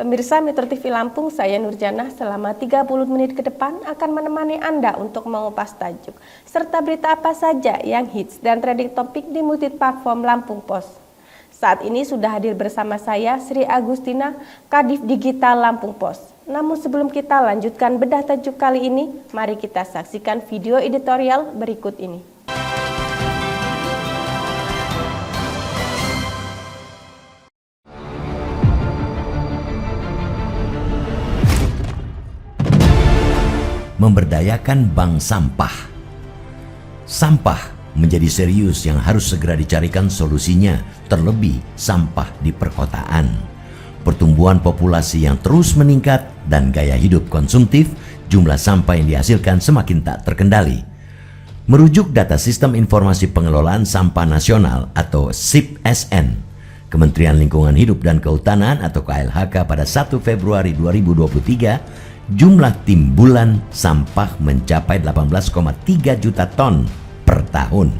Pemirsa Metro TV Lampung, saya Nurjana selama 30 menit ke depan akan menemani Anda untuk mengupas tajuk serta berita apa saja yang hits dan trending topik di multiplatform Lampung Pos. Saat ini sudah hadir bersama saya Sri Agustina, Kadif Digital Lampung Pos. Namun sebelum kita lanjutkan bedah tajuk kali ini, mari kita saksikan video editorial berikut ini. Memberdayakan bank sampah. Sampah menjadi serius yang harus segera dicarikan solusinya, terlebih sampah di perkotaan. Pertumbuhan populasi yang terus meningkat dan gaya hidup konsumtif, jumlah sampah yang dihasilkan semakin tak terkendali. Merujuk data Sistem Informasi Pengelolaan Sampah Nasional atau SIP-SN, Kementerian Lingkungan Hidup dan Kehutanan atau KLHK pada 1 Februari 2023, jumlah timbulan sampah mencapai 18,3 juta ton per tahun.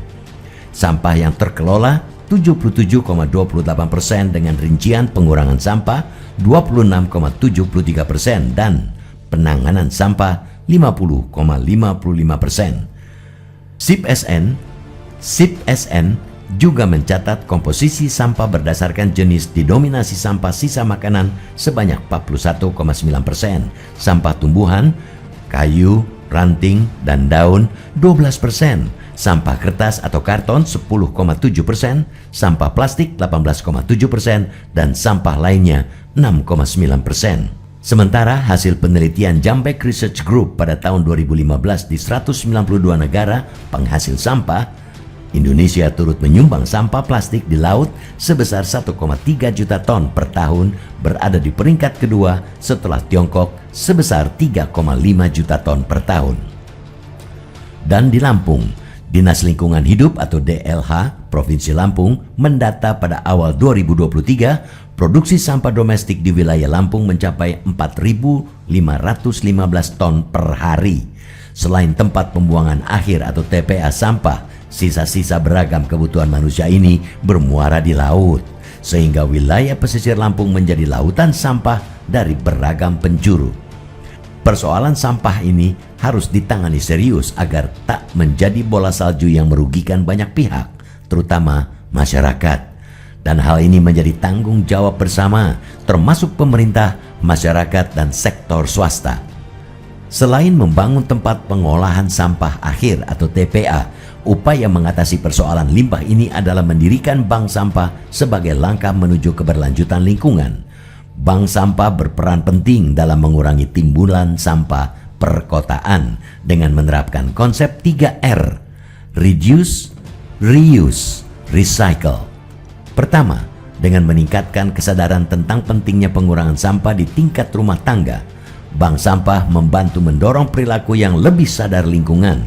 Sampah yang terkelola 77,28% dengan rincian pengurangan sampah 26,73% dan penanganan sampah 50,55%. SIP-SN juga mencatat komposisi sampah berdasarkan jenis didominasi sampah sisa makanan sebanyak 41,9%, sampah tumbuhan, kayu, ranting, dan daun 12%, sampah kertas atau karton 10,7%, sampah plastik 18,7%, dan sampah lainnya 6,9%. Sementara hasil penelitian Jambek Research Group pada tahun 2015 di 192 negara penghasil sampah, Indonesia turut menyumbang sampah plastik di laut sebesar 1,3 juta ton per tahun, berada di peringkat kedua setelah Tiongkok sebesar 3,5 juta ton per tahun. Dan di Lampung, Dinas Lingkungan Hidup atau DLH Provinsi Lampung mendata pada awal 2023, produksi sampah domestik di wilayah Lampung mencapai 4.515 ton per hari. Selain tempat pembuangan akhir atau TPA sampah, sisa-sisa beragam kebutuhan manusia ini bermuara di laut, sehingga wilayah pesisir Lampung menjadi lautan sampah dari beragam penjuru. Persoalan sampah ini harus ditangani serius agar tak menjadi bola salju yang merugikan banyak pihak, terutama masyarakat. Dan hal ini menjadi tanggung jawab bersama, termasuk pemerintah, masyarakat, dan sektor swasta. Selain membangun tempat pengolahan sampah akhir atau TPA, upaya mengatasi persoalan limbah ini adalah mendirikan bank sampah sebagai langkah menuju keberlanjutan lingkungan. Bank sampah berperan penting dalam mengurangi timbulan sampah perkotaan dengan menerapkan konsep 3R, Reduce, Reuse, Recycle. Pertama, dengan meningkatkan kesadaran tentang pentingnya pengurangan sampah di tingkat rumah tangga, bank sampah membantu mendorong perilaku yang lebih sadar lingkungan.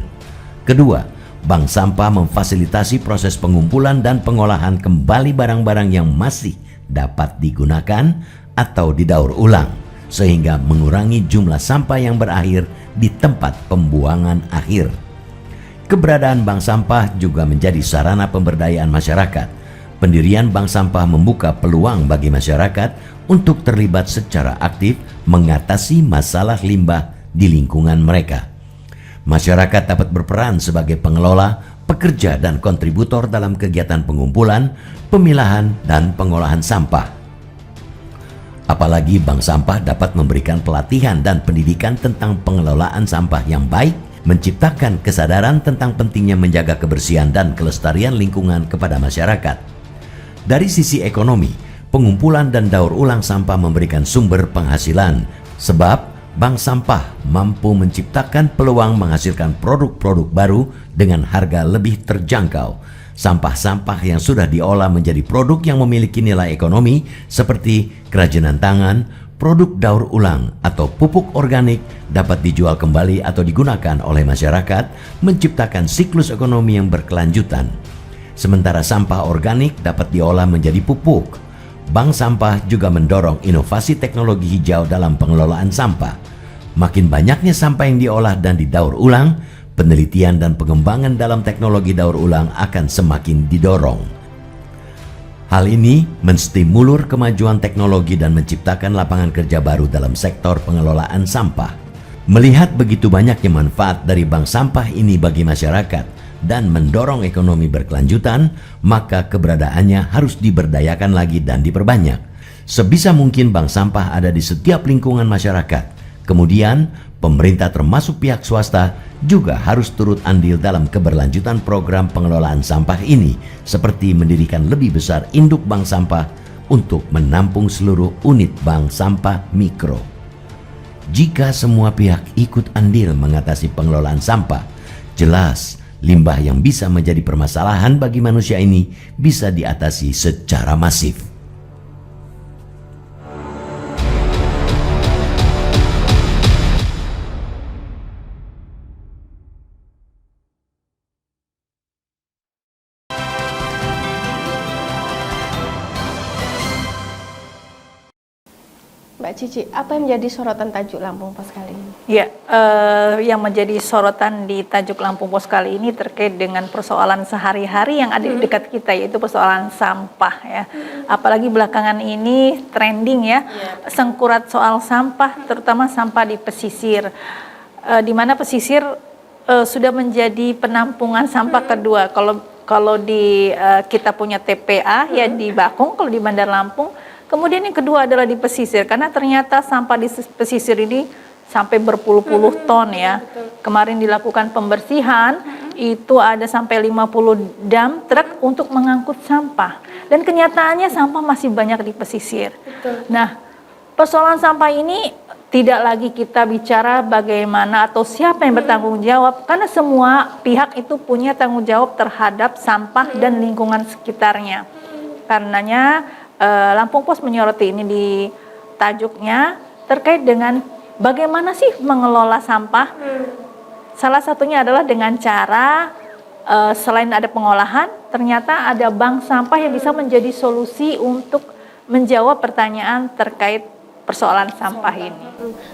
Kedua, bank sampah memfasilitasi proses pengumpulan dan pengolahan kembali barang-barang yang masih dapat digunakan atau didaur ulang, sehingga mengurangi jumlah sampah yang berakhir di tempat pembuangan akhir. Keberadaan bank sampah juga menjadi sarana pemberdayaan masyarakat. Pendirian bank sampah membuka peluang bagi masyarakat untuk terlibat secara aktif mengatasi masalah limbah di lingkungan mereka. Masyarakat dapat berperan sebagai pengelola, pekerja, dan kontributor dalam kegiatan pengumpulan, pemilahan, dan pengolahan sampah. Apalagi bank sampah dapat memberikan pelatihan dan pendidikan tentang pengelolaan sampah yang baik, menciptakan kesadaran tentang pentingnya menjaga kebersihan dan kelestarian lingkungan kepada masyarakat. Dari sisi ekonomi, pengumpulan dan daur ulang sampah memberikan sumber penghasilan, sebab bank sampah mampu menciptakan peluang menghasilkan produk-produk baru dengan harga lebih terjangkau. Sampah-sampah yang sudah diolah menjadi produk yang memiliki nilai ekonomi seperti kerajinan tangan, produk daur ulang, atau pupuk organik dapat dijual kembali atau digunakan oleh masyarakat, menciptakan siklus ekonomi yang berkelanjutan. Sementara sampah organik dapat diolah menjadi pupuk. Bank sampah juga mendorong inovasi teknologi hijau dalam pengelolaan sampah. Makin banyaknya sampah yang diolah dan didaur ulang, penelitian dan pengembangan dalam teknologi daur ulang akan semakin didorong. Hal ini menstimulur kemajuan teknologi dan menciptakan lapangan kerja baru dalam sektor pengelolaan sampah. Melihat begitu banyaknya manfaat dari bank sampah ini bagi masyarakat dan mendorong ekonomi berkelanjutan, maka keberadaannya harus diberdayakan lagi dan diperbanyak. Sebisa mungkin bank sampah ada di setiap lingkungan masyarakat. Kemudian, pemerintah termasuk pihak swasta juga harus turut andil dalam keberlanjutan program pengelolaan sampah ini, seperti mendirikan lebih besar induk bank sampah untuk menampung seluruh unit bank sampah mikro. Jika semua pihak ikut andil mengatasi pengelolaan sampah, jelas limbah yang bisa menjadi permasalahan bagi manusia ini bisa diatasi secara masif. Mbak Cici, apa yang menjadi sorotan Tajuk Lampung Pos kali ini? Ya, yang menjadi sorotan di Tajuk Lampung Pos kali ini terkait dengan persoalan sehari-hari yang ada di dekat kita, yaitu persoalan sampah ya. Apalagi belakangan ini trending ya, sengkurat soal sampah, terutama sampah di pesisir, di mana pesisir sudah menjadi penampungan sampah kedua. Kalau di kita punya TPA ya di Bakung, kalau di Bandar Lampung. Kemudian yang kedua adalah di pesisir, karena ternyata sampah di pesisir ini sampai berpuluh-puluh ton ya. Kemarin dilakukan pembersihan, itu ada sampai 50 dump truck untuk mengangkut sampah. Dan kenyataannya sampah masih banyak di pesisir. Nah, persoalan sampah ini tidak lagi kita bicara bagaimana atau siapa yang bertanggung jawab, karena semua pihak itu punya tanggung jawab terhadap sampah dan lingkungan sekitarnya. Karenanya Lampung Pos menyoroti ini di tajuknya terkait dengan bagaimana sih mengelola sampah. Salah satunya adalah dengan cara selain ada pengolahan, ternyata ada bank sampah yang bisa menjadi solusi untuk menjawab pertanyaan terkait persoalan sampah ini.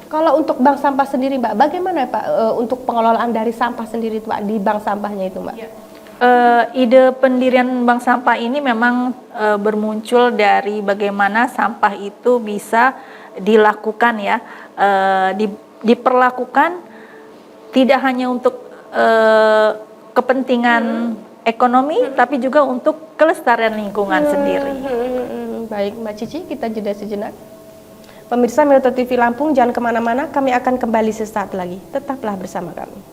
Kalau untuk bank sampah sendiri, Mbak, bagaimana Pak untuk pengelolaan dari sampah sendiri, Pak, di bank sampahnya itu, Mbak? Ide pendirian bank sampah ini memang bermuncul dari bagaimana sampah itu bisa dilakukan ya, diperlakukan tidak hanya untuk kepentingan ekonomi, tapi juga untuk kelestarian lingkungan sendiri. Baik, Mbak Cici, kita jeda sejenak. Pemirsa Metro TV Lampung, jangan kemana-mana, kami akan kembali sesaat lagi. Tetaplah bersama kami.